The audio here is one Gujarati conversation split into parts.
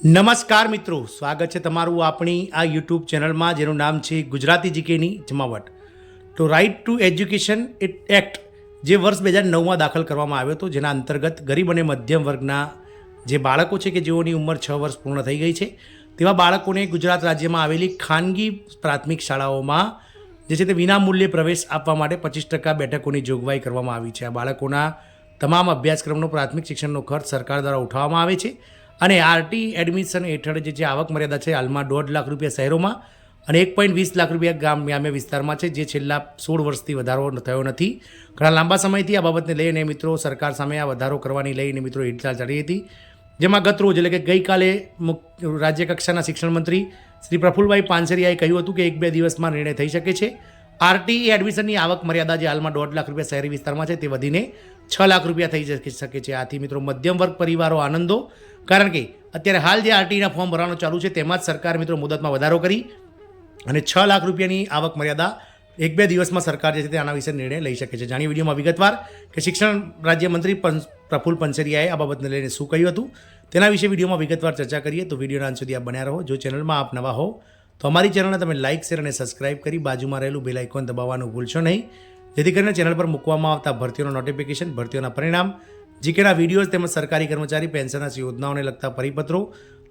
નમસ્કાર મિત્રો, સ્વાગત છે તમારું આપણી આ યુટ્યુબ ચેનલમાં જેનું નામ છે ગુજરાતી જીકેની જમાવટ. તો રાઇટ ટુ એજ્યુકેશન એક્ટ જે વર્ષ 2009માં દાખલ કરવામાં આવ્યો હતો, જેના અંતર્ગત ગરીબ અને મધ્યમ વર્ગના જે બાળકો છે કે જેઓની ઉંમર 6 વર્ષ પૂર્ણ થઈ ગઈ છે તેવા બાળકોને ગુજરાત રાજ્યમાં આવેલી ખાનગી પ્રાથમિક શાળાઓમાં જે છે તે વિનામૂલ્યે પ્રવેશ આપવા માટે 25% બેઠકોની જોગવાઈ કરવામાં આવી છે. આ બાળકોના તમામ અભ્યાસક્રમનો પ્રાથમિક શિક્ષણનો ખર્ચ સરકાર દ્વારા ઉઠાવવામાં આવે છે અને આરટી એડમિશન હેઠળ જે આવક મર્યાદા છે હાલમાં 1.5 લાખ રૂપિયા શહેરોમાં અને 1.20 લાખ રૂપિયા ગ્રામ્ય વિસ્તારમાં છે, જે છેલ્લા 16 વર્ષથી વધારો થયો નથી. ઘણા લાંબા સમયથી આ બાબતને લઈને મિત્રો સરકાર સામે આ વધારો કરવાની લઈને મિત્રો હિલચાલ ચાલી હતી, જેમાં ગત રોજ એટલે કે ગઈકાલે રાજ્ય કક્ષાના શિક્ષણ મંત્રી શ્રી પ્રફુલભાઈ પાનસરિયાએ કહ્યું હતું કે 1-2 દિવસમાં નિર્ણય થઈ શકે છે. આરટી એડમિશનની આવક મર્યાદા જે હાલમાં 1.5 લાખ રૂપિયા શહેરી વિસ્તારમાં છે તે વધીને 6 લાખ રૂપિયા થઈ શકે છે. આથી મિત્રો મધ્યમ વર્ગ પરિવારો આનંદો, કારણ કે અત્યારે હાલ જે આરટીના ફોર્મ ભરવાનું ચાલુ છે તેમાં જ સરકાર મિત્રો મુદતમાં વધારો કરી અને 6 લાખ રૂપિયાની આવક મર્યાદા 1-2 દિવસમાં સરકાર જે છે તે આના વિશે નિર્ણય લઈ શકે છે. જાણી વિડીયોમાં વિગતવાર કે શિક્ષણ રાજ્યમંત્રી પ્રફુલ પાનસરિયાએ આ બાબતને લઈને શું કહ્યું હતું તેના વિશે વિડીયોમાં વિગતવાર ચર્ચા કરીએ. તો વિડીયોના અંત સુધી આપ બન્યા રહો. જો ચેનલમાં આપ નવા હો તો અમારી ચેનલને તમે લાઇક, શેર અને સબસ્ક્રાઇબ કરી બાજુમાં રહેલું બેલ આઇકોન દબાવવાનું ભૂલશો નહીં, જેથી કરીને ચેનલ પર મૂકવામાં આવતા ભરતીઓના નોટિફિકેશન, ભરતીઓના પરિણામ, જીકેના વિડીયોઝ તેમજ સરકારી કર્મચારી પેન્શનના યોજનાઓને લગતા પરિપત્રો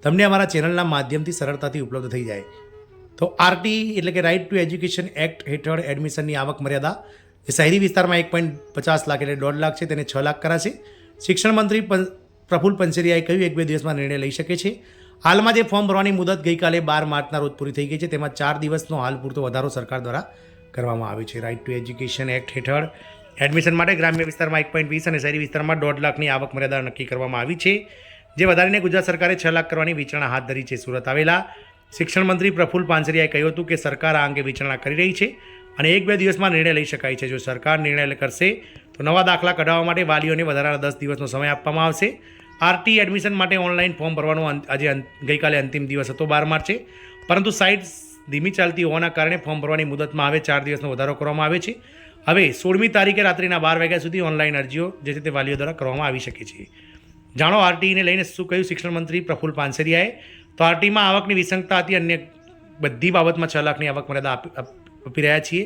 તમને અમારા ચેનલના માધ્યમથી સરળતાથી ઉપલબ્ધ થઈ જાય. તો આરટી એટલે કે રાઇટ ટુ એજ્યુકેશન એક્ટ હેઠળ એડમિશનની આવક મર્યાદા જે શહેરી વિસ્તારમાં 1.50 લાખ એટલે 1.5 લાખ છે તેને 6 લાખ કરાશે. શિક્ષણ મંત્રી પ્રફુલ પાનસરિયાએ કહ્યું 1-2 દિવસમાં નિર્ણય લઈ શકે છે. હાલમાં જે ફોર્મ ભરવાની મુદત ગઈકાલે 12 માર્ચના રોજ પૂરી થઈ ગઈ છે, તેમાં 4 દિવસનો હાલ પૂરતો વધારો સરકાર દ્વારા કરવામાં આવ્યો છે. રાઇટ ટુ એજ્યુકેશન એક્ટ હેઠળ એડમિશન માટે ગ્રામ્ય વિસ્તારમાં 1.20 અને શહેરી વિસ્તારમાં 1.5 લાખની આવક મર્યાદા નક્કી કરવામાં આવી છે, જે વધારીને ગુજરાત સરકારે 6 લાખ કરવાની વિચારણા હાથ ધરી છે. સુરત આવેલા શિક્ષણ મંત્રી પ્રફુલ પાનસરિયાએ કહ્યું હતું કે સરકાર આ અંગે વિચારણા કરી રહી છે અને 1-2 દિવસમાં નિર્ણય લઈ શકાય છે. જો સરકાર નિર્ણય કરશે તો નવા દાખલા કઢાવવા માટે વાલીઓને વધારાના 10 દિવસનો સમય આપવામાં આવશે. આરટી એડમિશન માટે ઓનલાઈન ફોર્મ ભરવાનો આજે ગઈકાલે અંતિમ દિવસ હતો 12 માર્ચે, પરંતુ સાઇટ ધીમી ચાલતી હોવાના કારણે ફોર્મ ભરવાની મુદતમાં હવે 4 દિવસનો વધારો કરવામાં આવે છે. હવે 16મી તારીખે રાત્રિના 12 વાગ્યા સુધી ઓનલાઈન અરજીઓ જે છે તે વાલીઓ દ્વારા કરવામાં આવી શકે છે. જાણો આરટીને લઈને શું કહ્યું શિક્ષણ મંત્રી પ્રફુલ પાનસરિયાએ. તો આરટીમાં આવકની વિસંગતતા હતી, અન્ય બધી બાબતમાં 6 લાખની આવક મર્યાદા આપી રહ્યા છીએ.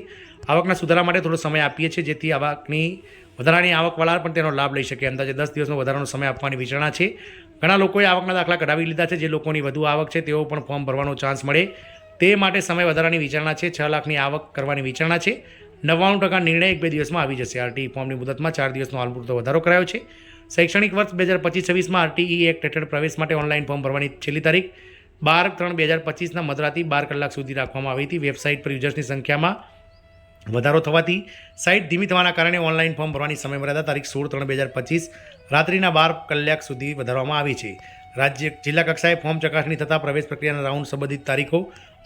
આવકના સુધારા માટે થોડો સમય આપીએ છીએ, જેથી આવકની વધારાની આવકવાળા પણ તેનો લાભ લઈ શકે. અંદાજે 10 દિવસનો વધારાનો સમય આપવાની વિચારણા છે. ઘણા લોકોએ આવકના દાખલા કઢાવી લીધા છે. જે લોકોની વધુ આવક છે તેઓ પણ ફોર્મ ભરવાનો ચાન્સ મળે તે માટે સમય વધારાની વિચારણા છે. 6 લાખની આવક કરવાની વિચારણા છે. 99% નિર્ણય 1-2 દિવસમાં આવી જશે. આરટી ફોર્મની મુદતમાં 4 દિવસનો હાલ પૂરતો વધારો કરાયો છે. શૈક્ષણિક વર્ષ 2025-26માં આરટીઈ એક્ટ હેઠળ પ્રવેશ માટે ઓનલાઈન ફોર્મ ભરવાની છેલ્લી તારીખ 12/3/2025ના મધરાતી 12 કલાક સુધી રાખવામાં આવી હતી. વેબસાઇટ પર યુઝર્સની સંખ્યામાં વધારો થવાથી સાઇટ ધીમી થવાના કારણે ઓનલાઈન ફોર્મ ભરવાની સમયમર્યાદા તારીખ 16/3/2025 રાત્રિના 12 કલાક સુધી વધારવામાં આવી છે. રાજ્ય જિલ્લા કક્ષાએ ફોર્મ ચકાસણી થતાં પ્રવેશ પ્રક્રિયાના રાઉન્ડ સંબંધિત તારીખો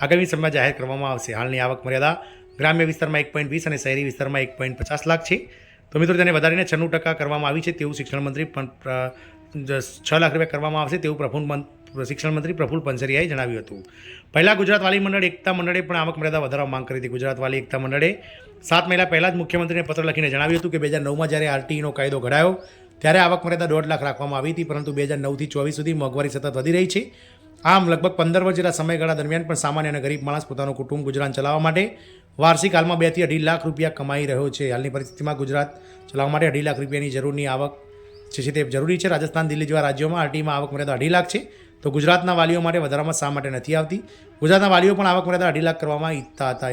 આગામી સમયમાં જાહેર કરવામાં આવશે. હાલની આવક મર્યાદા ગ્રામ્ય વિસ્તારમાં 1.20 અને શહેરી વિસ્તારમાં 1.50 લાખ છે. તો મિત્રો તેને વધારીને 96% કરવામાં આવી છે તેવું શિક્ષણ મંત્રી 6 લાખ રૂપિયા કરવામાં આવશે તેવું શિક્ષણ મંત્રી પ્રફુલ પાનસરિયાએ જણાવ્યું હતું. પહેલાં ગુજરાત વાલી મંડળ એકતા મંડળે પણ આવક મર્યાદા વધારવા માંગ કરી હતી. ગુજરાત વાલી એકતા મંડળે 7 મહિના પહેલાં જ મુખ્યમંત્રીને પત્ર લખીને જણાવ્યું હતું કે 2009માં જ્યારે આરટીઈનો કાયદો ઘડાયો ત્યારે આવક મર્યાદા 1.5 લાખ રાખવામાં આવી હતી, પરંતુ 2009થી 24 સુધી મોંઘવારી સતત વધી રહી છે. આમ લગભગ 15 વર્ષ જેટલા સમયગાળા દરમિયાન પણ સામાન્ય અને ગરીબ માણસ પોતાનું કુટુંબ ગુજરાન ચલાવવા માટે વાર્ષિક હાલમાં 2 થી 2.5 લાખ રૂપિયા કમાઈ રહ્યો છે. હાલની પરિસ્થિતિમાં ગુજરાત ચલાવવા માટે 2.5 લાખ રૂપિયાની જરૂરની આવક છે તે જરૂરી છે. રાજસ્થાન, દિલ્હી જેવા રાજ્યોમાં આરટીમાં આવક મર્યાદા 2.5 લાખ છે, તો ગુજરાતના વાલીઓ માટે વધારામાં શા માટે નથી આવતી? ગુજરાતના વાલીઓ પણ આવક મર્યાદા 2.5 લાખ કરવામાં ઈચ્છતા હતા.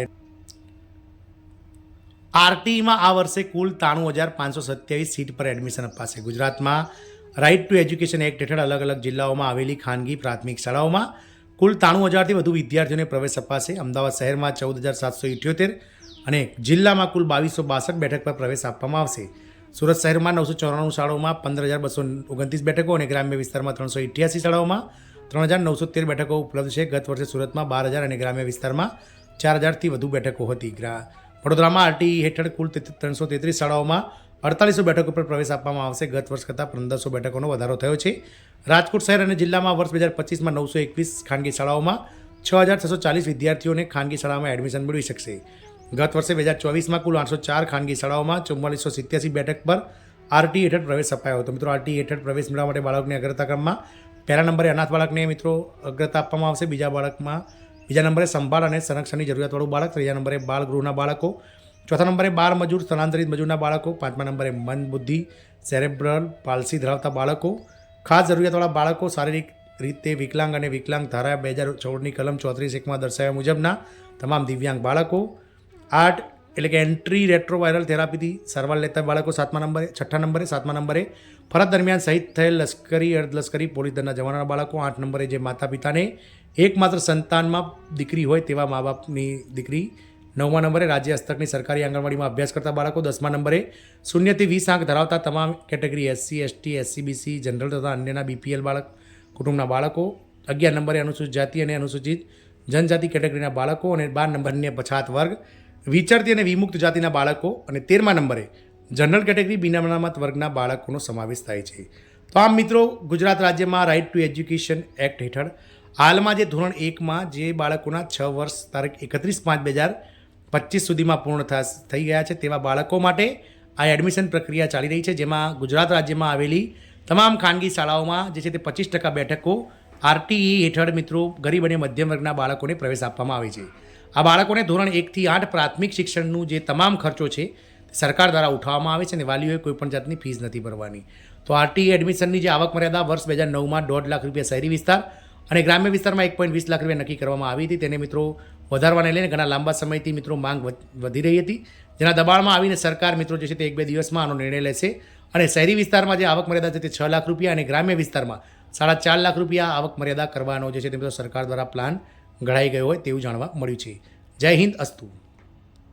આરટીમાં આ વર્ષે કુલ 93,527 સીટ પર એડમિશન અપાશે. ગુજરાતમાં રાઇટ ટુ એજ્યુકેશન એક્ટ હેઠળ અલગ અલગ જિલ્લાઓમાં આવેલી ખાનગી પ્રાથમિક શાળાઓમાં કુલ 93,000થી વધુ વિદ્યાર્થીઓને પ્રવેશ અપાશે. અમદાવાદ શહેરમાં 14,778 અને જિલ્લામાં કુલ 2,262 બેઠક પર પ્રવેશ આપવામાં આવશે. સુરત શહેરમાં 994 શાળાઓમાં 15,229 બેઠકો અને ગ્રામ્ય વિસ્તારમાં 388 શાળાઓમાં 3,913 બેઠકો ઉપલબ્ધ છે. ગત વર્ષે સુરતમાં 12,000 અને ગ્રામ્ય વિસ્તારમાં 4,000થી વધુ બેઠકો હતી. વડોદરામાં આરટીઈ હેઠળ કુલ 333 શાળાઓમાં 4800 બેઠકો પર પ્રવેશ આપવામાં આવશે. ગત વર્ષ કરતાં 1500 બેઠકોનો વધારો થયો છે. રાજકોટ શહેર અને જિલ્લામાં વર્ષ 2025માં 921 ખાનગી શાળાઓમાં 6,640 વિદ્યાર્થીઓને ખાનગી શાળામાં એડમિશન મેળવી શકશે. ગત વર્ષે 2024માં કુલ 804 ખાનગી શાળાઓમાં 4487 બેઠક પર આરટી હેઠળ પ્રવેશ અપાયો હતો. મિત્રો આરટી હેઠળ પ્રવેશ મેળવવા માટે બાળકની અગ્રતા ક્રમમાં પહેલા નંબરે અનાથ બાળકને મિત્રો અગ્રતા આપવામાં આવશે, બીજા નંબરે સંભાળ અને સંરક્ષણની જરૂરિયાતવાળું બાળક, ત્રીજા નંબરે બાળગૃહના બાળકો, ચોથા નંબરે બાળ મજૂર, સ્થળાંતરિત મજૂરના બાળકો, પાંચમા નંબરે મન બુદ્ધિ સેરેબ્રલ પાલ્સી ધરાવતા બાળકો, ખાસ જરૂરિયાતવાળા બાળકો, શારીરિક રીતે વિકલાંગ અને વિકલાંગ ધારા 2014ની કલમ 34(1) દર્શાવ્યા મુજબના તમામ દિવ્યાંગ બાળકો, આર્ટ એટલે કે એન્ટ્રી રેટ્રોવાયરલ થેરાપીથી સારવાર લેતા બાળકો છઠ્ઠા નંબરે, સાતમા નંબરે ફરજ દરમિયાન શહીદ થયેલ લશ્કરી અર્ધલશ્કરી પોલીસ દળના જવાનોના બાળકો, આઠ નંબરે જે માતા પિતાને એકમાત્ર સંતાનમાં દીકરી હોય તેવા મા બાપની દીકરી, નવમા નંબરે રાજ્ય હસ્તકની સરકારી આંગણવાડીમાં અભ્યાસ કરતા બાળકો, દસમા નંબરે 0 થી 20 આંક ધરાવતા તમામ category SC, ST, SC, BC, general તથા અન્યના BPL કુટુંબના બાળકો, 11 નંબરે અનુસૂચિત જાતિ અને અનુસૂચિત જનજાતિ કેટેગરીના બાળકો અને 12 નંબરને પછાત વર્ગ, વિચરતી અને વિમુક્ત જાતિના બાળકો અને 13મા નંબરે જનરલ કેટેગરી બિનામત વર્ગના બાળકોનો સમાવેશ થાય છે. તો આમ મિત્રો ગુજરાત રાજ્યમાં રાઇટ ટુ એજ્યુકેશન એક્ટ હેઠળ હાલમાં જે ધોરણ 1માં જે બાળકોના 6 વર્ષ તારીખ 31/5/2025 સુધીમાં પૂર્ણ થઈ ગયા છે તેવા બાળકો માટે આ એડમિશન પ્રક્રિયા ચાલી રહી છે, જેમાં ગુજરાત રાજ્યમાં આવેલી તમામ ખાનગી શાળાઓમાં જે છે તે 25% બેઠકો RTE હેઠળ મિત્રો ગરીબ અને મધ્યમ વર્ગના બાળકોને પ્રવેશ આપવામાં આવે છે. આ બાળકોને ધોરણ 1 થી 8 પ્રાથમિક શિક્ષણનું જે તમામ ખર્ચો છે સરકાર દ્વારા ઉઠાવવામાં આવે છે અને વાલીઓએ કોઈપણ જાતની ફીસ નથી ભરવાની. તો RTE એડમિશનની જે આવક મર્યાદા વર્ષ 2009માં 1.5 લાખ રૂપિયા શહેરી વિસ્તાર અને ગ્રામ્ય વિસ્તારમાં 1.20 લાખ રૂપિયા નક્કી કરવામાં આવી હતી. તેને મિત્રો વધારવાને લઈને ઘણા લાંબા સમયથી મિત્રો માંગ વધી રહી હતી, જેના દબાણમાં આવીને સરકાર મિત્રો જે છે તે 1-2 દિવસમાં આનો નિર્ણય લેશે અને શહેરી વિસ્તારમાં જે આવક મર્યાદા છે તે 6 લાખ રૂપિયા અને ગ્રામ્ય વિસ્તારમાં 4.5 લાખ રૂપિયા આવક મર્યાદા કરવાનો જે છે તે મિત્રો સરકાર દ્વારા પ્લાન ઘડાઈ ગયો હોય તેવું જાણવા મળ્યું છે. જય હિન્દ, અસ્તુ.